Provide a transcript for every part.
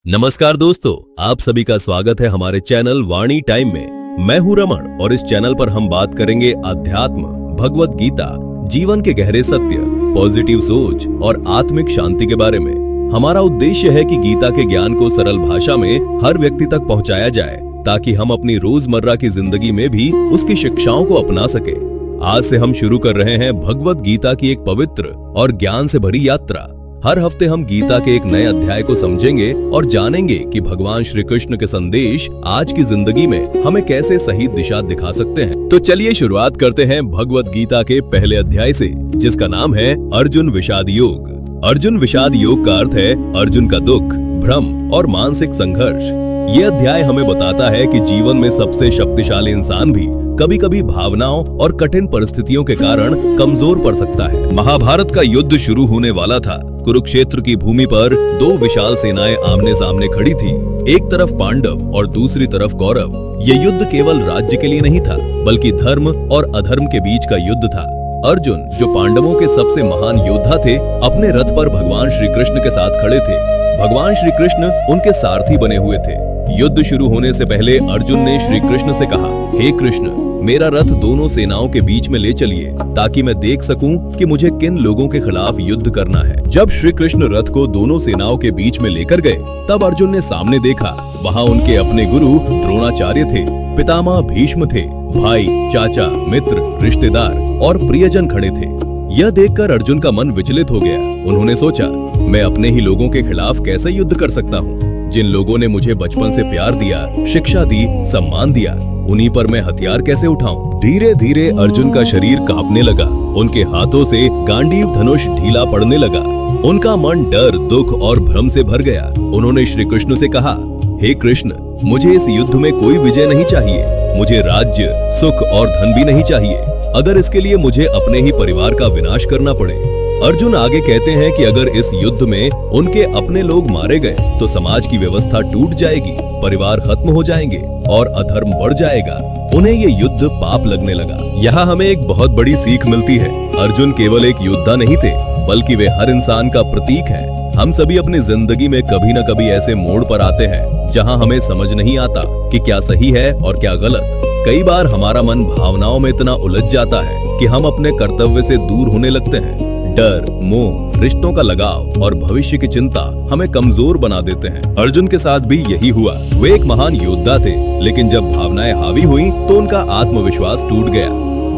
नमस्कार दोस्तों, आप सभी का स्वागत है हमारे चैनल वाणी टाइम में। मैं हूं रमन और इस चैनल पर हम बात करेंगे अध्यात्म, भगवत गीता, जीवन के गहरे सत्य, पॉजिटिव सोच और आत्मिक शांति के बारे में। हमारा उद्देश्य है कि गीता के ज्ञान को सरल भाषा में हर व्यक्ति तक पहुंचाया जाए ताकि हम अपनी रोजमर्रा की जिंदगी में भी उसकी शिक्षाओं को अपना सके। आज से हम शुरू कर रहे हैं भगवत गीता की एक पवित्र और ज्ञान से भरी यात्रा। हर हफ्ते हम गीता के एक नए अध्याय को समझेंगे और जानेंगे कि भगवान श्री कृष्ण के संदेश आज की जिंदगी में हमें कैसे सही दिशा दिखा सकते हैं। तो चलिए शुरुआत करते हैं भगवत गीता के पहले अध्याय से, जिसका नाम है अर्जुन विषाद योग। अर्जुन विषाद योग का अर्थ है अर्जुन का दुख, भ्रम और मानसिक संघर्ष। ये अध्याय हमें बताता है कि जीवन में सबसे शक्तिशाली इंसान भी कभी कभी भावनाओं और कठिन परिस्थितियों के कारण कमजोर पड़ सकता है। महाभारत का युद्ध शुरू होने वाला था। कुरुक्षेत्र की भूमि पर दो विशाल सेनाएं आमने सामने खड़ी थीं। एक तरफ पांडव और दूसरी तरफ कौरव। ये युद्ध केवल राज्य के लिए नहीं था, बल्कि धर्म और अधर्म के बीच का युद्ध था। अर्जुन, जो पांडवों के सबसे महान योद्धा थे, अपने रथ पर भगवान श्री कृष्ण के साथ खड़े थे। भगवान श्री कृष्ण उनके सारथी बने हुए थे। युद्ध शुरू होने से पहले अर्जुन ने श्री कृष्ण से कहा, हे कृष्ण, मेरा रथ दोनों सेनाओं के बीच में ले चलिए ताकि मैं देख सकूं कि मुझे किन लोगों के खिलाफ युद्ध करना है। जब श्री कृष्ण रथ को दोनों सेनाओं के बीच में लेकर गए, तब अर्जुन ने सामने देखा, वहां उनके अपने गुरु द्रोणाचार्य थे, पितामह भीष्म थे, भाई, चाचा, मित्र, रिश्तेदार और प्रियजन खड़े थे। यह देखकर अर्जुन का मन विचलित हो गया। उन्होंने सोचा, मैं अपने ही लोगों के खिलाफ कैसे युद्ध कर सकता हूँ? जिन लोगों ने मुझे बचपन से प्यार दिया, शिक्षा दी, सम्मान दिया, उन्हीं पर मैं हथियार कैसे उठाऊं? धीरे धीरे अर्जुन का शरीर कांपने लगा। उनके हाथों से गांडीव धनुष ढीला पड़ने लगा। उनका मन डर, दुख और भ्रम से भर गया। उन्होंने श्री कृष्ण से कहा, हे कृष्ण, मुझे इस युद्ध में कोई विजय नहीं चाहिए। मुझे राज्य, सुख और धन भी नहीं चाहिए, अगर इसके लिए मुझे अपने ही परिवार का विनाश करना पड़े। अर्जुन आगे कहते हैं कि अगर इस युद्ध में उनके अपने लोग मारे गए तो समाज की व्यवस्था टूट जाएगी, परिवार खत्म हो जाएंगे और अधर्म बढ़ जाएगा। उन्हें ये युद्ध पाप लगने लगा। यहाँ हमें एक बहुत बड़ी सीख मिलती है। अर्जुन केवल एक योद्धा नहीं थे, बल्कि वे हर इंसान का प्रतीक है। हम सभी अपनी जिंदगी में कभी न कभी ऐसे मोड़ पर आते हैं जहाँ हमें समझ नहीं आता कि क्या सही है और क्या गलत। कई बार हमारा मन भावनाओं में इतना उलझ जाता है कि हम अपने कर्तव्य से दूर होने लगते हैं। डर, मोह, रिश्तों का लगाव और भविष्य की चिंता हमें कमजोर बना देते हैं। अर्जुन के साथ भी यही हुआ। वे एक महान योद्धा थे, लेकिन जब भावनाएं हावी हुई तो उनका आत्मविश्वास टूट गया।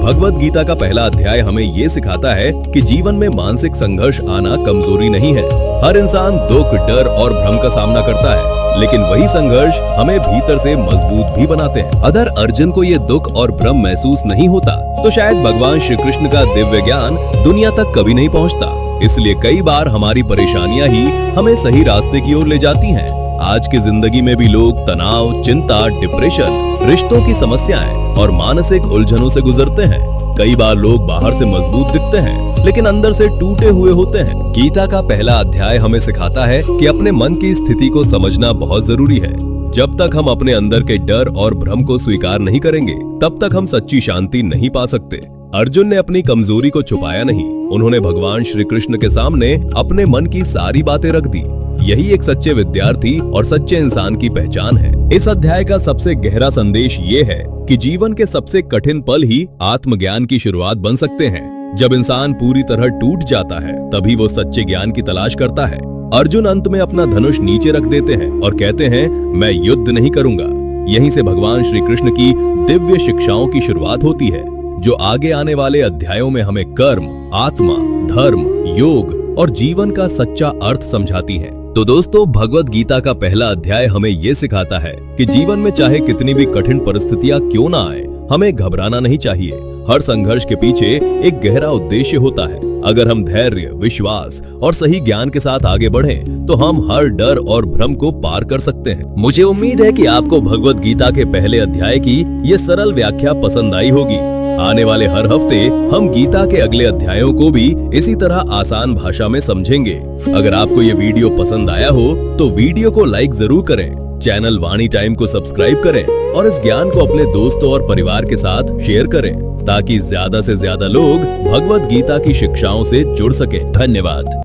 भगवत गीता का पहला अध्याय हमें ये सिखाता है कि जीवन में मानसिक संघर्ष आना कमजोरी नहीं है। हर इंसान दुख, डर और भ्रम का सामना करता है, लेकिन वही संघर्ष हमें भीतर से मजबूत भी बनाते हैं। अगर अर्जुन को ये दुख और भ्रम महसूस नहीं होता तो शायद भगवान श्री कृष्ण का दिव्य ज्ञान दुनिया तक कभी नहीं पहुंचता। इसलिए कई बार हमारी परेशानियां ही हमें सही रास्ते की ओर ले जाती हैं। आज की जिंदगी में भी लोग तनाव, चिंता, डिप्रेशन, रिश्तों की समस्याएं और मानसिक उलझनों से गुजरते हैं। कई बार लोग बाहर से मजबूत दिखते हैं, लेकिन अंदर से टूटे हुए होते हैं। गीता का पहला अध्याय हमें सिखाता है कि अपने मन की स्थिति को समझना बहुत जरूरी है। जब तक हम अपने अंदर के डर और भ्रम को स्वीकार नहीं करेंगे, तब तक हम सच्ची शांति नहीं पा सकते। अर्जुन ने अपनी कमजोरी को छुपाया नहीं। उन्होंने भगवान श्री कृष्ण के सामने अपने मन की सारी बातें रख दी। यही एक सच्चे विद्यार्थी और सच्चे इंसान की पहचान है। इस अध्याय का सबसे गहरा संदेश ये है कि जीवन के सबसे कठिन पल ही आत्मज्ञान की शुरुआत बन सकते हैं। जब इंसान पूरी तरह टूट जाता है, तभी वो सच्चे ज्ञान की तलाश करता है। अर्जुन अंत में अपना धनुष नीचे रख देते हैं और कहते हैं, मैं युद्ध नहीं करूंगा। यहीं से भगवान श्री कृष्ण की दिव्य शिक्षाओं की शुरुआत होती है, जो आगे आने वाले अध्यायों में हमें कर्म, आत्मा, धर्म, योग और जीवन का सच्चा अर्थ समझाती हैं। तो दोस्तों, भगवत गीता का पहला अध्याय हमें ये सिखाता है कि जीवन में चाहे कितनी भी कठिन परिस्थितियां क्यों ना आए, हमें घबराना नहीं चाहिए। हर संघर्ष के पीछे एक गहरा उद्देश्य होता है। अगर हम धैर्य, विश्वास और सही ज्ञान के साथ आगे बढ़ें, तो हम हर डर और भ्रम को पार कर सकते हैं। मुझे उम्मीद है कि आपको भगवत गीता के पहले अध्याय की ये सरल व्याख्या पसंद आई होगी। आने वाले हर हफ्ते हम गीता के अगले अध्यायों को भी इसी तरह आसान भाषा में समझेंगे। अगर आपको ये वीडियो पसंद आया हो तो वीडियो को लाइक जरूर करें, चैनल वाणी टाइम को सब्सक्राइब करें और इस ज्ञान को अपने दोस्तों और परिवार के साथ शेयर करें ताकि ज्यादा से ज्यादा लोग भगवत गीता की शिक्षाओं से जुड़ सकें। धन्यवाद।